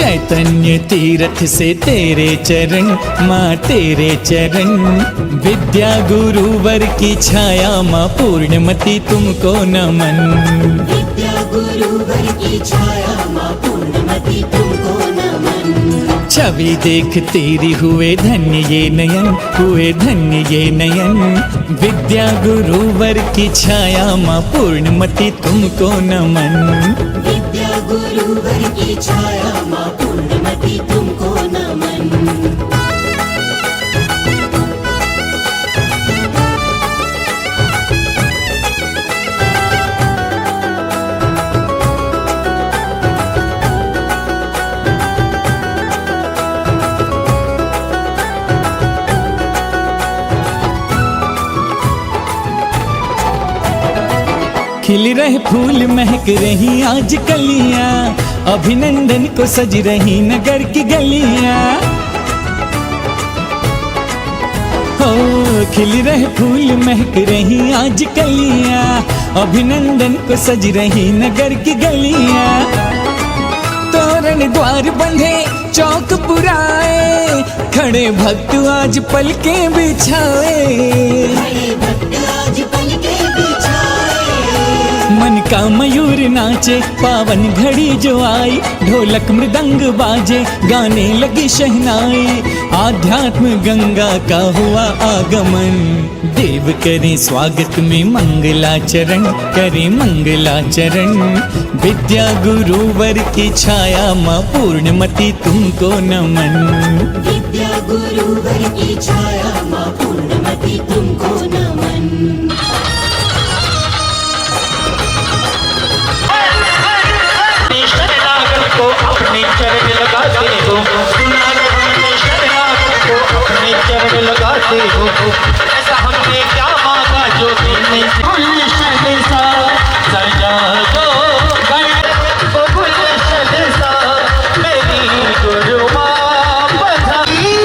चैतन्य तीर्थ से तेरे चरण, माँ तेरे चरण। विद्या गुरुवर की छाया माँ पूर्णमती तुमको नमन। विद्या गुरुवर की छाया माँ पूर्णमती तुमको नमन। छवि देख तेरी हुए धन्य ये नयन, हुए धन्य ये नयन। विद्या गुरुवर की छाया माँ पूर्णमती तुमको नमन। विद्या गुरुवर की छाया माँ पूर्णमती तुमको नमन। खिल रहे फूल महक रही आज कलियां, अभिनंदन को सज रही नगर की गलियां। हो खिल रहे फूल महक रही आज कलियां, अभिनंदन को सज रही नगर की गलियां। तोरण द्वार बंधे चौक पुराए, खड़े भक्त आज पलके बिछाए। खड़े भक्त आज पलके बिछाए। मन का मयूर नाचे पावन घड़ी जो आई, ढोलक मृदंग बाजे गाने लगी शहनाई। आध्यात्म गंगा का हुआ आगमन, देव करे स्वागत में मंगलाचरण, करे मंगलाचरण। विद्या गुरुवर की छाया माँ पूर्णमती तुमको नमन। विद्या गुरुवर की छाया माँ पूर्णमती तुमको नमन। को अपने चरण लगाते हो, शरणागत को अपने चरण लगाते हो। ऐसा हमने क्या मांगा जो नहीं गुलशन सा सजा दो, गुलशन सा मेरी गुरु माँ बधाई।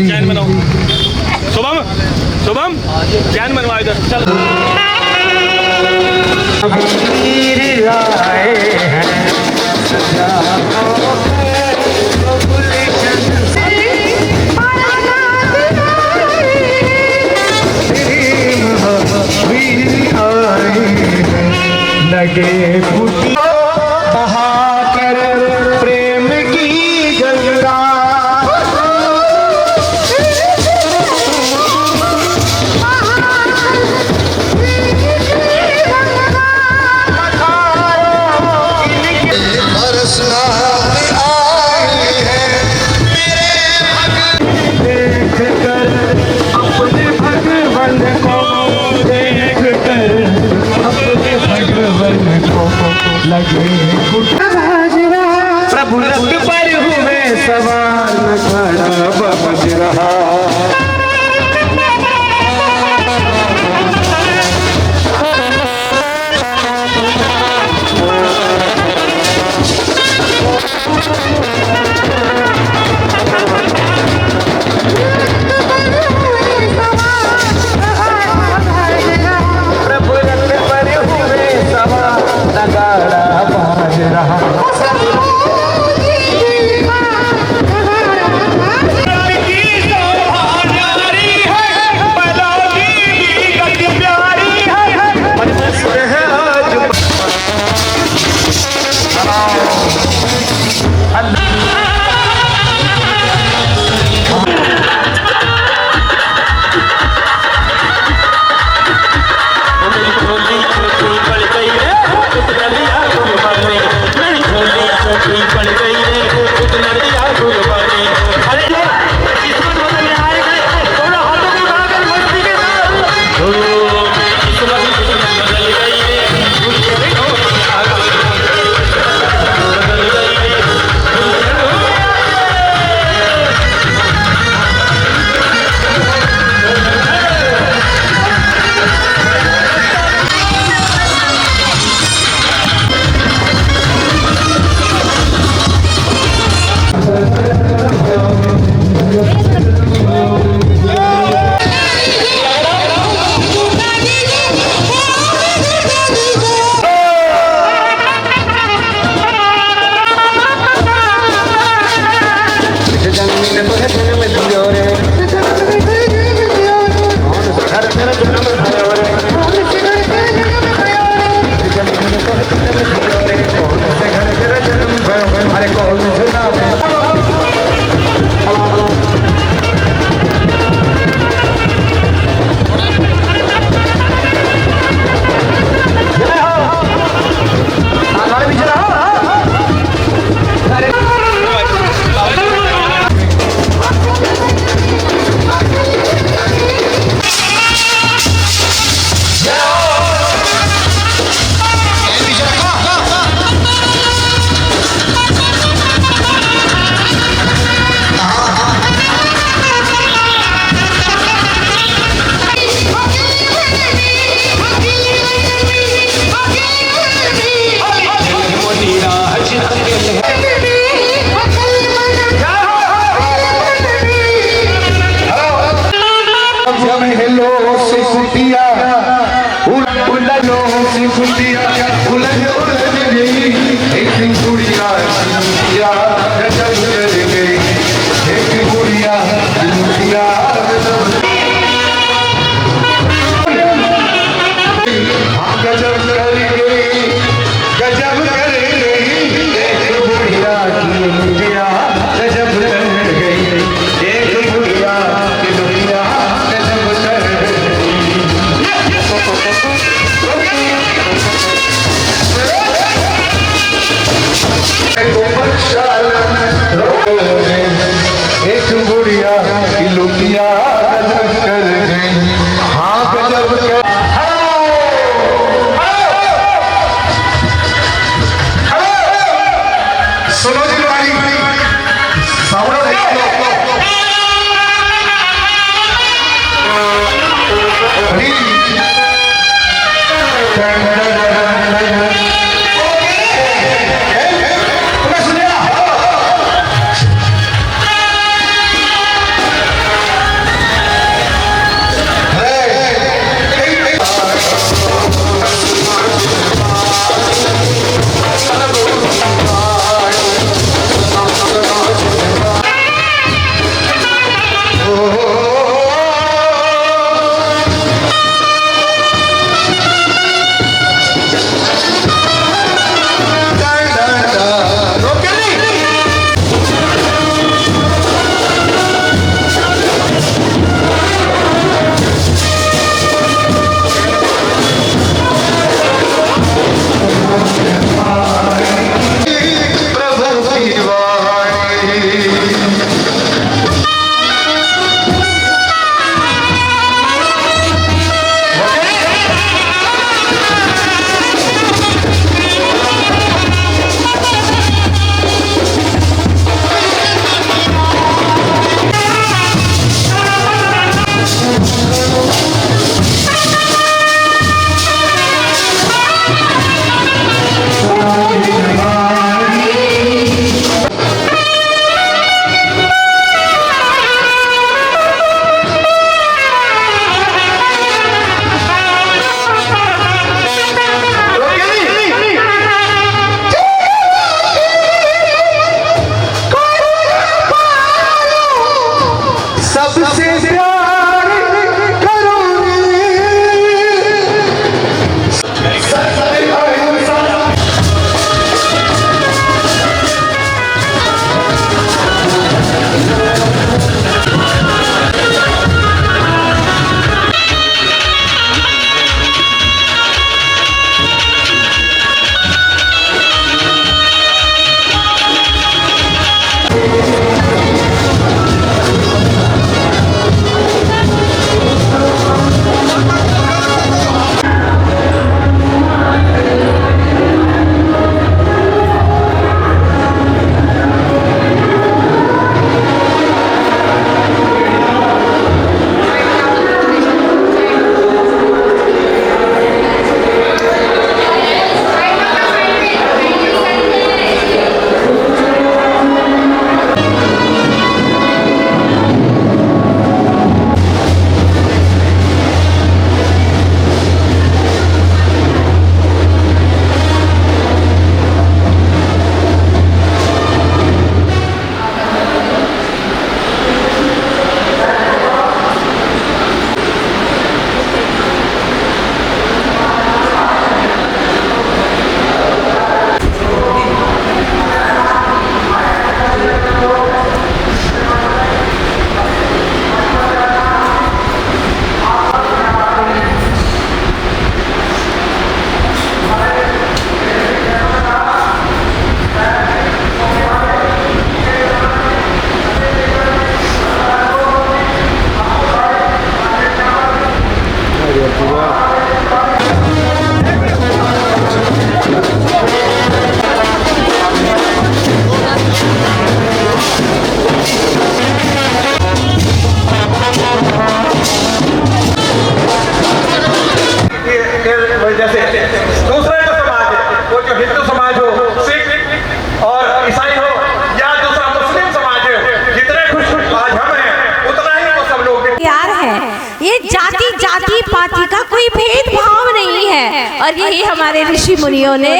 चैन बनाओ। के फूटी बहाकर प्रेम की गंगा बरसना आई है देख कर अपने भगवन को देख कर अपने भगवन को लगे प्रभु रथ पर हुए सवार न खड़ा बज रहा प्रभु रथ पर हुए सवार नगाड़ा बाज रहा और यही हमारे ऋषि मुनियों ने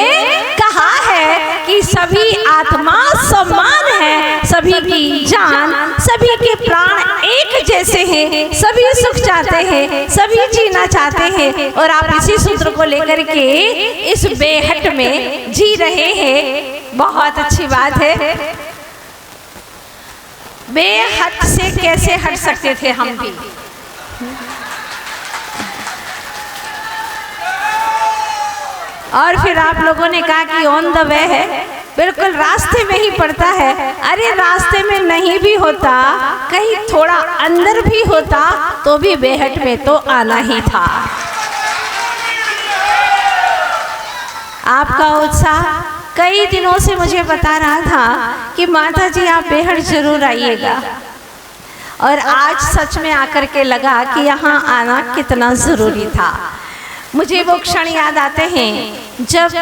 कहा है कि सभी आत्मा समान है, सभी की जान, सभी के प्राण एक जैसे हैं, सभी सुख चाहते हैं, सभी जीना चाहते हैं। और आप इसी सूत्र को लेकर के इस बेहट में जी रहे हैं। बहुत अच्छी बात है। बेहद से कैसे हट सकते थे हम भी। और फिर आप लोगों ने कहा कि ऑन द वे है, बिल्कुल रास्ते में ही पड़ता है। अरे रास्ते में नहीं भी होता, कहीं थोड़ा अंदर भी होता तो भी बेहट में तो आना ही था। आपका उत्साह कई दिनों से मुझे बता रहा था कि माता जी आप बेहट जरूर आइएगा, और आज सच में आकर के लगा कि यहाँ आना कितना ज़रूरी था। मुझे वो क्षण याद आते हैं जब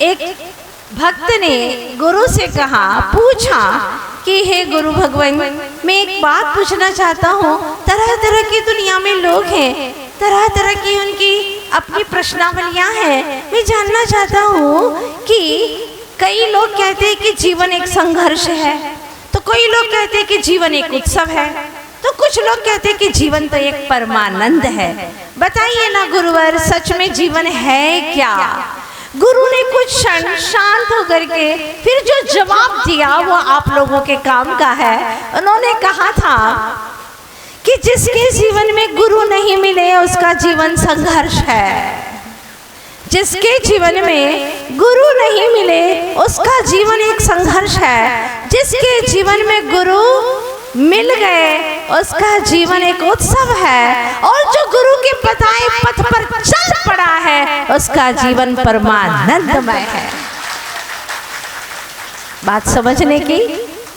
एक भक्त ने गुरु से कहा, पूछा कि हे गुरु भगवान, मैं एक बात पूछना चाहता हूँ। तरह तरह की दुनिया में लोग हैं, तरह तरह की उनकी अपनी प्रश्नावलियाँ हैं। मैं जानना चाहता हूँ कि कई लोग कहते हैं कि जीवन एक संघर्ष है, तो कोई लोग कहते हैं कि जीवन एक उत्सव है, तो कुछ लोग कहते हैं कि जीवन तो एक परमानंद है। बताइए ना गुरुवर, सच में जीवन है क्या? गुरु ने कुछ क्षण शांत होकर के फिर जो जवाब दिया वो आप लोगों के काम का है। उन्होंने कहा था कि जिसके जीवन में गुरु नहीं मिले उसका जीवन संघर्ष है। जिसके जीवन में गुरु नहीं मिले उसका जीवन एक संघर्ष है। जिसके जीवन में गुरु मिल गए उसका जीवन एक उत्सव है। और जो गुरु के बताए पथ पर चल पड़ा है उसका जीवन परमानंदमय है। बात समझने की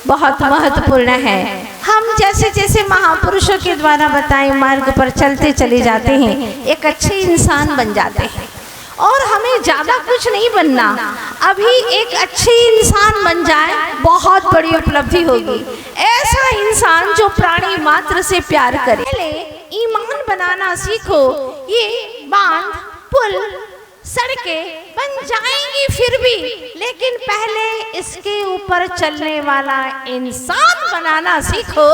बहुत महत्वपूर्ण है। हम जैसे जैसे महापुरुषों के द्वारा बताए मार्ग पर चलते चले जाते हैं, एक अच्छे इंसान बन जाते हैं। और हमें ज़्यादा कुछ नहीं बनना, अभी एक अच्छे इंसान बन जाए बहुत बड़ी उपलब्धि होगी। ऐसा इंसान जो प्राणी मात्र से प्यार करे। पहले ईमान बनाना सीखो। ये बांध, पुल, सड़कें बन जाएंगी फिर भी, लेकिन पहले इसके ऊपर चलने वाला इंसान बनाना सीखो।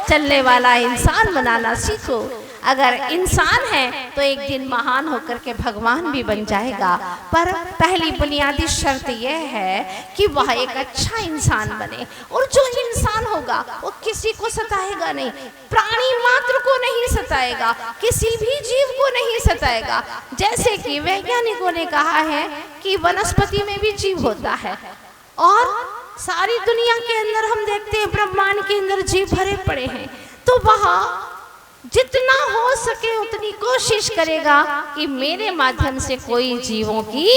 चलने वाला इंसान बनाना सीखो। अगर इंसान है तो एक दिन महान होकर के भगवान भी बन जाएगा। पर पहली बुनियादी शर्त यह है कि वह एक अच्छा इंसान बने। और जो इंसान होगा वो किसी को सताएगा नहीं, प्राणी मात्र को नहीं सताएगा, किसी भी जीव को नहीं सताएगा। जैसे कि वैज्ञानिकों ने कहा है कि वनस्पति में भी जीव होता है, और सारी दुनिया के अंदर हम देखते हैं ब्रह्मांड के अंदर जीव भरे पड़े हैं। तो वह जितना हो सके उतनी कोशिश करेगा कि मेरे माध्यम से कोई जीवों की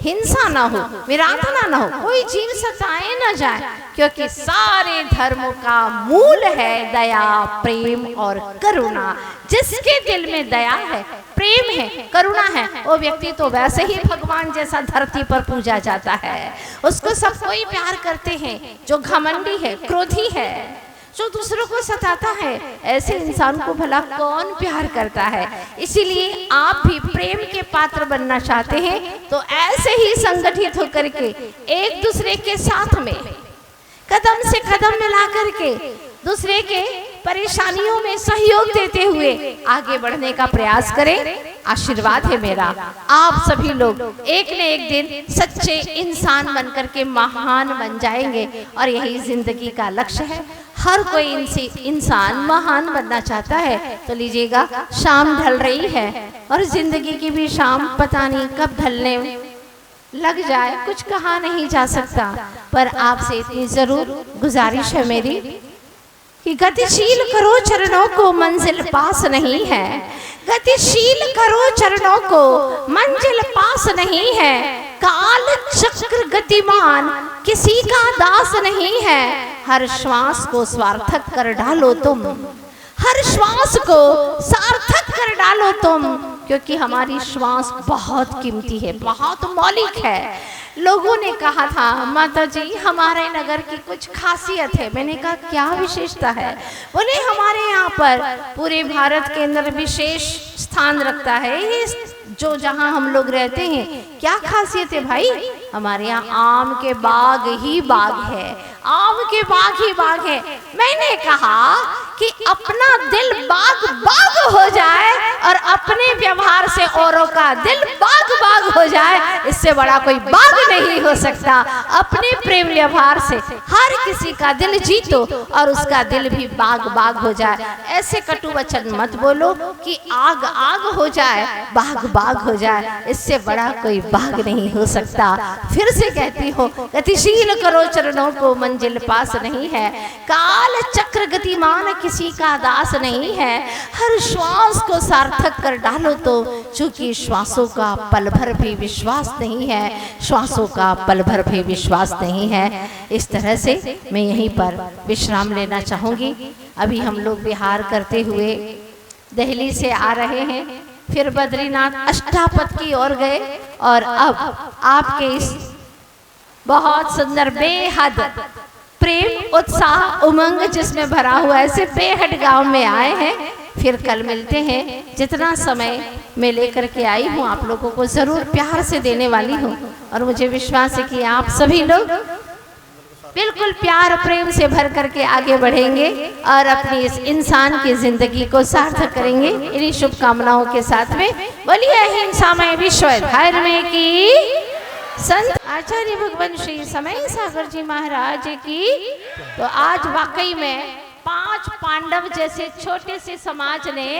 हिंसा ना हो, विराधना ना हो, कोई जीव सताए ना जाए। क्योंकि सारे धर्मों का मूल है दया, प्रेम और करुणा। जिसके दिल में दया है, प्रेम है, करुणा है, वो व्यक्ति तो वैसे ही भगवान जैसा धरती पर पूजा जाता है। उसको सब कोई प्यार करते हैं। जो घमंडी है, क्रोधी है, जो दूसरों को सताता है, ऐसे इंसान को भला कौन प्यार करता है। इसीलिए आप भी प्रेम के पात्र बनना चाहते हैं तो ऐसे ही संगठित होकर के एक दूसरे के साथ में कदम से कदम मिला करके दूसरे के परेशानियों में सहयोग देते हुए आगे बढ़ने का प्रयास करें। आशीर्वाद है मेरा, आप सभी लोग एक न एक दिन सच्चे इंसान बनकर के महान बन जाएंगे। और यही जिंदगी का लक्ष्य है। हर कोई इंसान महान बनना चाहता है। तो लीजिएगा, शाम ढल रही है और जिंदगी की भी शाम पता नहीं कब ढलने लग जाए, कुछ कहा नहीं जा सकता। पर आपसे इतनी जरूर गुजारिश है मेरी कि गतिशील करो चरणों को, मंजिल पास नहीं है। गतिशील करो चरणों को, मंजिल पास नहीं है। काल चक्र गतिमान, किसी का दास नहीं है। हर श्वास को सार्थक कर डालो तुम, हर श्वास को सार्थक कर डालो तुम, क्योंकि हमारी श्वास बहुत कीमती है, बहुत मौलिक है। लोगों ने कहा था, माता जी हमारे नगर की कुछ खासियत है। मैंने कहा क्या विशेषता है? बोले हमारे यहाँ पर पूरे भारत के अंदर विशेष स्थान रखता है ये जो जहाँ हम लोग रहते हैं, क्या खासियत है भाई? हमारे यहाँ आम के बाग ही बाग है, आम के बाग ही बाग है। मैंने कहा कि अपना दिल बाग बाग हो जाए और अपने व्यवहार से औरों का दिल बाग बाग हो जाए, इससे बड़ा कोई बाग नहीं हो सकता। अपने प्रेम व्यवहार से हर किसी का दिल जीतो और उसका दिल भी बाग बाग हो जाए। ऐसे कटु वचन मत बोलो कि आग आग हो जाए, बाग बाग हो जाए, इससे बड़ा कोई बाग नहीं हो सकता। फिर से कहती हो, गतिशील करो चरणों को, मंजिल पास नहीं है। काल चक्र गतिमान किसी का दास नहीं है। हर श्वास को सार्थक कर डालो तो, चूंकि श्वासों का पल भर भी विश्वास नहीं है, श्वासों का पल भर भी विश्वास नहीं है। इस तरह से मैं यहीं पर विश्राम लेना चाहूंगी। अभी हम लोग विहार करते हुए दिल्ली से आ रहे हैं, फिर बद्रीनाथ अष्टापद की ओर गए और अब आपके इस बहुत सुंदर बेहद प्रेम उत्साह उमंग जिसमें भरा हुआ ऐसे बेहद गांव में आए हैं। फिर कल मिलते हैं। जितना समय मैं लेकर के आई हूँ आप लोगों को जरूर प्यार से देने वाली हूँ और मुझे विश्वास है कि आप सभी लोग बिल्कुल प्यार प्रेम से भर करके आगे बढ़ेंगे और अपनी इस इंसान की जिंदगी को सार्थक करेंगे। इन्हीं शुभकामनाओं के साथ में बोलिए अहिंसा में विश्व धर्म की, संत आचार्य भगवान श्री समय सागर जी महाराज की। तो आज वाकई में 5 पांडव जैसे छोटे से समाज ने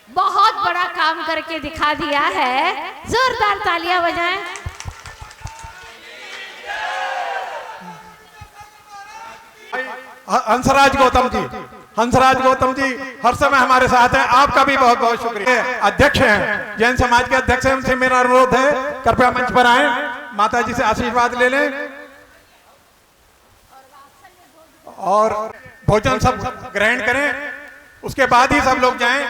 बहुत बड़ा काम करके दिखा दिया है। जोरदार तालियां बजाएं। हंसराज गौतम जी, हंसराज गौतम जी हर समय हमारे साथ हैं। आपका भी बहुत बहुत शुक्रिया। अध्यक्ष हैं, जैन समाज के अध्यक्ष हैं, उनसे मेरा अनुरोध है कृपया मंच पर आए, माता जी से आशीर्वाद ले लें और भोजन सब ग्रहण करें, उसके बाद ही सब लोग जाएं।